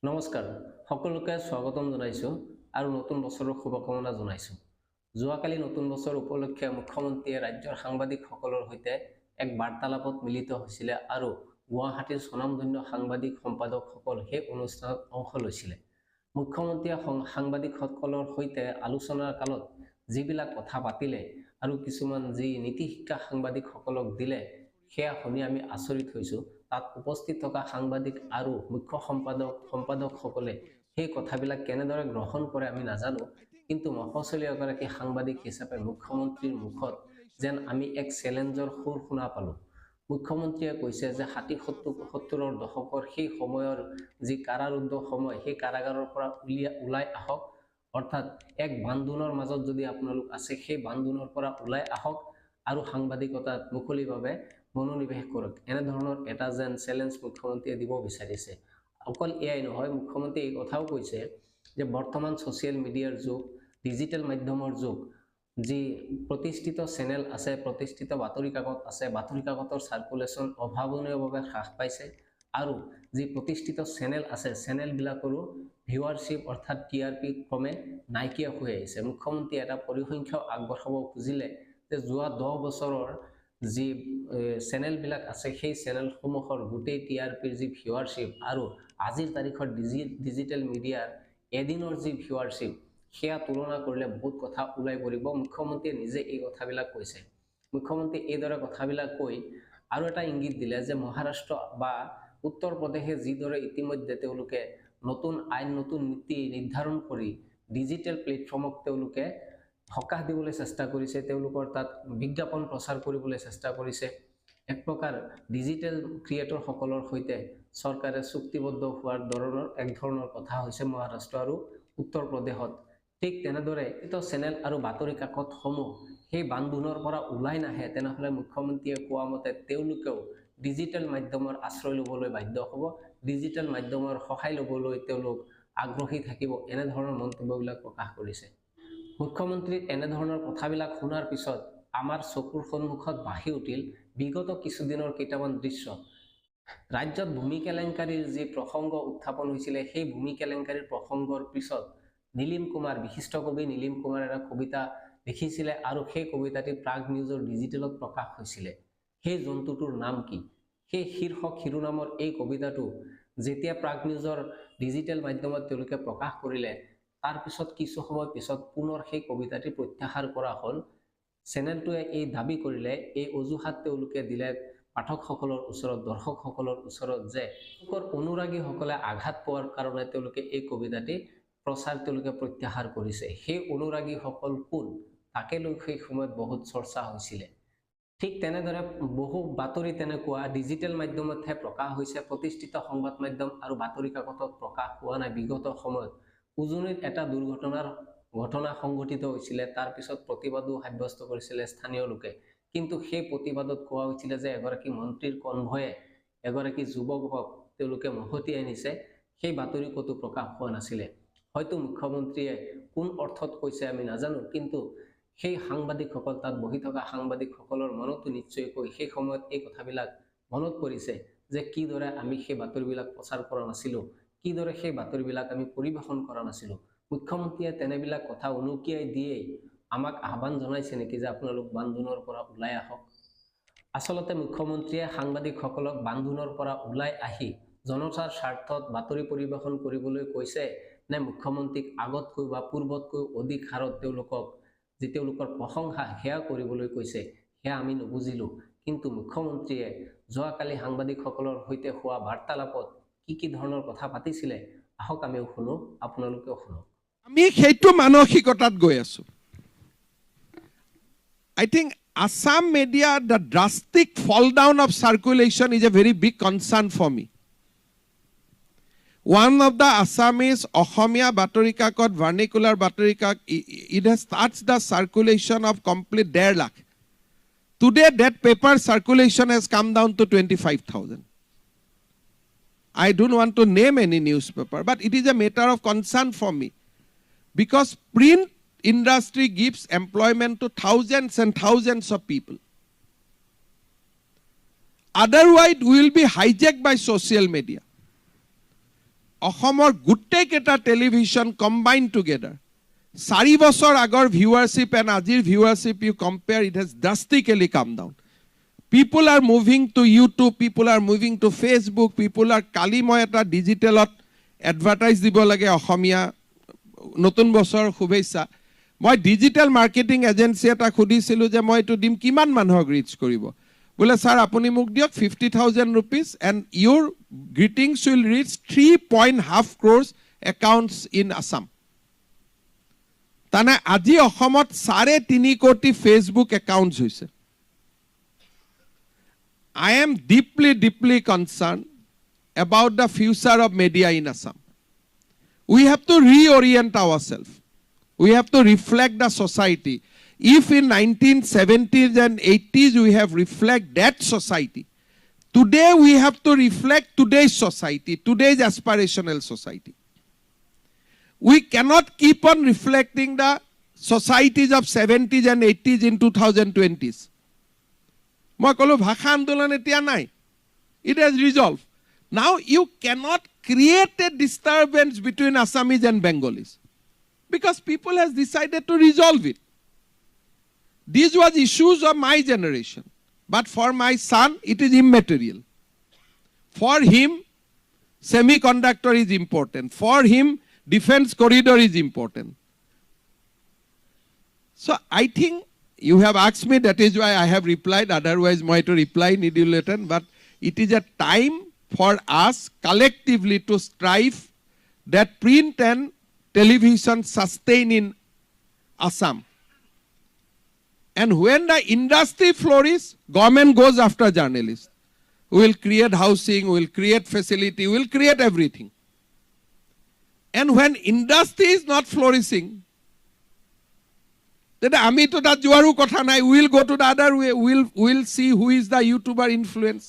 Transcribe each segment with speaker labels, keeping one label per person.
Speaker 1: নমস্কাৰ সকলোকে স্বাগতম জনাইছো আৰু নতুন বছৰৰ শুভকামনা জনাইছো। যোৱাকালি নতুন বছৰ উপলক্ষে মুখ্যমন্ত্ৰীয়ে ৰাজ্যৰ সাংবাদিকসকলৰ সৈতে এক বাৰ্তালাপত মিলিত হৈছিলে আৰু গুৱাহাটীৰ স্বনামধন্য সাংবাদিক সম্পাদকসকল সেই অনুষ্ঠানত অংশ লৈছিলে। মুখ্যমন্ত্ৰীয়ে সাংবাদিকসকলৰ সৈতে আলোচনাৰ কালত যিবিলাক কথা পাতিলে আৰু কিছুমান যি নীতি শিক্ষা সাংবাদিকসকলক দিলে সেয়া শুনি আমি আচৰিত হৈছো। তাত উপস্থিত থকা সাংবাদিক আৰু মুখ্য সম্পাদকসকলে সেই কথাবিলাক কেনেদৰে গ্ৰহণ কৰে আমি নাজানো, কিন্তু মফচলী এগৰাকী সাংবাদিক হিচাপে মুখ্যমন্ত্ৰীৰ মুখত যেন আমি এক চেলেঞ্জৰ সুৰ শুনা পালো। মুখ্যমন্ত্ৰীয়ে কৈছে যে 60-70ৰ দশকৰ সেই সময়ৰ যি কাৰাৰুদ্ধ সময়, সেই কাৰাগাৰৰ পৰা ওলাই আহক, অৰ্থাৎ এক বান্ধোনৰ মাজত যদি আপোনালোক আছে সেই বান্ধোনৰ পৰা ওলাই আহক আৰু সাংবাদিকতাত মুকলিভাৱে মনোনিৱেশ কৰক। এনেধৰণৰ এটা যেন চেলেঞ্জ মুখ্যমন্ত্ৰীয়ে দিব বিচাৰিছে। অকল এয়াই নহয়, মুখ্যমন্ত্ৰীয়ে এই কথাও কৈছে যে বৰ্তমান ছ'চিয়েল মিডিয়াৰ যুগ, ডিজিটেল মাধ্যমৰ যুগ, যি প্ৰতিষ্ঠিত চেনেল আছে, প্ৰতিষ্ঠিত বাতৰি কাকত আছে, বাতৰি কাকতৰ চাৰ্কুলেশ্যন অভাৱনীয়ভাৱে হ্ৰাস পাইছে আৰু যি প্ৰতিষ্ঠিত চেনেল আছে চেনেলবিলাকৰো ভিউৱাৰশ্বিপ অৰ্থাৎ TRP ক্ৰমে নাইকিয়া হৈ আহিছে। মুখ্যমন্ত্ৰীয়ে এটা পৰিসংখ্যাও আগবঢ়াব খুজিলে যে যোৱা 10 বছৰৰ যি চেনেলবিলাক আছে সেই চেনেলসমূহৰ গোটেই TRPৰ যি ভিউৱাৰশ্বিপ আৰু আজিৰ তাৰিখৰ ডিজিটেল মিডিয়াৰ এদিনৰ যি ভিউৱাৰশ্বিপ সেয়া তুলনা কৰিলে বহুত কথা ওলাই পৰিব। মুখ্যমন্ত্ৰীয়ে নিজে এই কথাবিলাক কৈছে। মুখ্যমন্ত্ৰীয়ে এইদৰে কথাবিলাক কৈ আৰু এটা ইংগিত দিলে যে মহাৰাষ্ট্ৰ বা উত্তৰ প্ৰদেশে যিদৰে ইতিমধ্যে তেওঁলোকে নতুন আইন, নতুন নীতি নিৰ্ধাৰণ কৰি ডিজিটেল প্লেটফৰ্মক তেওঁলোকে সকাহ দিবলৈ চেষ্টা কৰিছে, তেওঁলোকৰ তাত বিজ্ঞাপন প্ৰচাৰ কৰিবলৈ চেষ্টা কৰিছে। এক প্ৰকাৰ ডিজিটেল ক্ৰিয়েটৰসকলৰ সৈতে চৰকাৰে চুক্তিবদ্ধ হোৱাৰ এক ধৰণৰ কথা হৈছে মহাৰাষ্ট্ৰ আৰু উত্তৰ প্ৰদেশত। ঠিক তেনেদৰে এইটো চেনেল আৰু বাতৰি কাকতসমূহ সেই বান্ধোনৰ পৰা ওলাই নাহে, তেনেহ'লে মুখ্যমন্ত্ৰীয়ে কোৱা মতে তেওঁলোকেও ডিজিটেল মাধ্যমৰ আশ্ৰয় ল'বলৈ বাধ্য হ'ব, ডিজিটেল মাধ্যমৰ সহায় ল'বলৈ তেওঁলোক আগ্ৰহী থাকিব। এনেধৰণৰ মন্তব্যবিলাক প্ৰকাশ কৰিছে। মুখ্যমন্ত্ৰীৰ এনেধৰণৰ কথাবিলাক শুনাৰ পিছত আমাৰ চকুৰ সন্মুখত ভাহি উঠিল বিগত কিছুদিনৰ কেইটামান দৃশ্য। ৰাজ্যত ভূমি কেলেংকাৰীৰ যি প্ৰসংগ উত্থাপন হৈছিলে, সেই ভূমি কেলেংকাৰীৰ প্ৰসংগৰ পিছত নীলিম কুমাৰ, বিশিষ্ট কবি নীলিম কুমাৰ এটা কবিতা লিখিছিলে আৰু সেই কবিতাটি প্ৰাগ নিউজৰ ডিজিটেলত প্ৰকাশ হৈছিলে। সেই জন্তুটোৰ নাম কি? সেই শীৰ্ষক শিৰোনামৰ এই কবিতাটো যেতিয়া প্ৰাগ নিউজৰ ডিজিটেল মাধ্যমত তেওঁলোকে প্ৰকাশ কৰিলে, তাৰ পিছত কিছু সময় পিছত পুনৰ সেই কবিতাটি প্ৰত্যাহাৰ কৰা হ'ল। চেনেলটোৱে এই দাবী কৰিলে, এই অজুহাত তেওঁলোকে দিলে পাঠকসকলৰ ওচৰত, দৰ্শকসকলৰ ওচৰত যে অনুৰাগীসকলে আঘাত পোৱাৰ কাৰণে তেওঁলোকে এই কবিতাটি তেওঁলোকে প্ৰত্যাহাৰ কৰিছে। সেই অনুৰাগীসকল কোন তাকে লৈ সেই সময়ত বহুত চৰ্চা হৈছিলে। ঠিক তেনেদৰে বহু বাতৰি তেনেকুৱা ডিজিটেল মাধ্যমতহে প্ৰকাশ হৈছে, প্ৰতিষ্ঠিত সংবাদ মাধ্যম আৰু বাতৰি কাকতত প্ৰকাশ হোৱা নাই। বিগত সময়ত উজনিত এটা ঘটনা সংঘটিত হৈছিলে, তাৰ পিছত প্ৰতিবাদো সাব্যস্ত কৰিছিলে স্থানীয় লোকে, কিন্তু সেই প্ৰতিবাদত কোৱা হৈছিলে যে এগৰাকী মন্ত্ৰীৰ কনভয়ে এগৰাকী যুৱকক তেওঁলোকে মহতিয়াই নিছে। সেই বাতৰি ক'তো প্ৰকাশ হোৱা নাছিলে। হয়তো মুখ্যমন্ত্ৰীয়ে কোন অৰ্থত কৈছে আমি নাজানো, কিন্তু সেই সাংবাদিকসকল, তাত বহি থকা সাংবাদিকসকলৰ মনতো নিশ্চয়কৈ সেই সময়ত এই কথাবিলাক মনত পৰিছে যে কিদৰে আমি সেই বাতৰিবিলাক প্ৰচাৰ কৰা নাছিলোঁ, কিদৰে সেই বাতৰিবিলাক আমি পৰিৱেশন কৰা নাছিলোঁ। মুখ্যমন্ত্ৰীয়ে তেনেবিলাক কথা উনুকিয়াই দিয়েই আমাক আহ্বান জনাইছে নেকি যে আপোনালোক বান্ধোনৰ পৰা ওলাই আহক। আচলতে মুখ্যমন্ত্ৰীয়ে সাংবাদিকসকলক বান্ধোনৰ পৰা ওলাই আহি জনতাৰ স্বাৰ্থত বাতৰি পৰিৱেশন কৰিবলৈ কৈছে, নে মুখ্যমন্ত্ৰীক আগতকৈ বা পূৰ্বতকৈ অধিক হাৰত তেওঁলোকৰ প্ৰশংসা সেয়া কৰিবলৈ কৈছে, সেয়া আমি নুবুজিলোঁ। কিন্তু মুখ্যমন্ত্ৰীয়ে যোৱাকালি সাংবাদিকসকলৰ সৈতে হোৱা বাৰ্তালাপত কি ধৰণৰ কথা পাতিছিলে, আহক আমিও শুনো, আপোনালোকেও শুনক।
Speaker 2: আমি সেইটো মানসিকতাত গৈ আছো। I think Assam media, the drastic fall down of circulation is a very big concern for me. One of the Assamese Ohomia Batori Kakot, vernacular Batori Kak, it has starts the circulation of complete 1.5 lakh. Today that paper circulation has come down to 25,000. I don't want to name any newspaper, but it is a matter of concern for me, because print industry gives employment to thousands and thousands of people. Otherwise, we will be hijacked by social media. অসমৰ গোটেইকেইটা television combine together 4 বছৰ আগৰ viewership and আজিৰ viewership you compare it has drastically come down people are moving to YouTube people are moving to Facebook people are কালি মই এটা ডিজিটেলত advertise দিব লাগে অসমীয়া নতুন বছৰ শুভেচ্ছা মই ডিজিটেল মাৰ্কেটিং এজেন্সি এটা খুদিছিলোঁ যে মই এইটো দিম কিমান মানুহক ৰিচ কৰিব বোলে ছাৰ আপুনি মোক দিয়ক 50,000 rupees and your greetings will reach 3.5 crores accounts in Assam. তানে আজি অসমত 3.5 কোটি ফেসবুক একাউন্টস হৈছে I am deeply concerned about the future of media in Assam. We have to reorient ourselves. We have to reflect the society. If in 1970s and 80s we have reflect that society, today we have to reflect today's society, today's aspirational society. We cannot keep on reflecting the societies of 70s and 80s in 2020s. মই কলো ভাষা আন্দোলন এতিয়া নাই it has resolved now you cannot create a disturbance between Assamese and Bengalis because people has decided to resolve it. These was issues of my generation but for my son it is immaterial. For him semiconductor is important, for him defense corridor is important. So I think you have asked me, that is why I have replied, otherwise my to reply need you later, but it is a time for us collectively to strive that print and television sustain in Assam. And when the industry flourishes, government goes after journalists. We will create housing, we will create facility, we will create everything. And when industry is not flourishing, then আমি তো তাত যোৱাৰো কথা নাই we will go to the other way, we will see who is the YouTuber influence.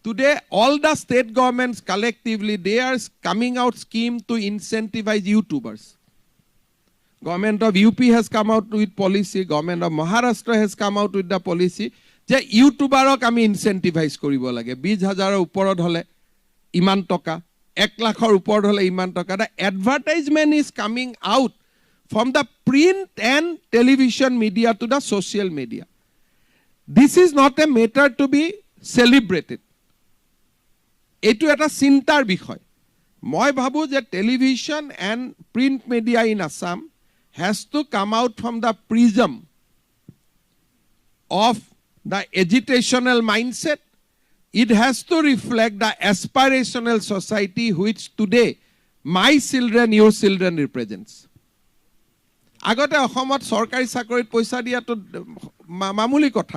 Speaker 2: Today all the state governments collectively they are coming out scheme to incentivize YouTubers. Government of UP has come out with policy, government of Maharashtra has come out with the policy যে ইউটিউবাৰক আমি incentivise কৰিব লাগে 20,000ৰ ওপৰত হলে ইমান টকা 1 লাখৰ ওপৰত হলে ইমান টকা the advertisement is coming out from the print and television media to the social media. This is not a matter to be celebrated. Etu eta sintar bishoy. Moi bhabu je television and print media in Assam has to come out from the prism of the agitational mindset. It has to reflect the aspirational society which today my children, your children represents. আগতে অসমত সরকারি চাকরিত পয়সা দিয়াটো মামুলি কথা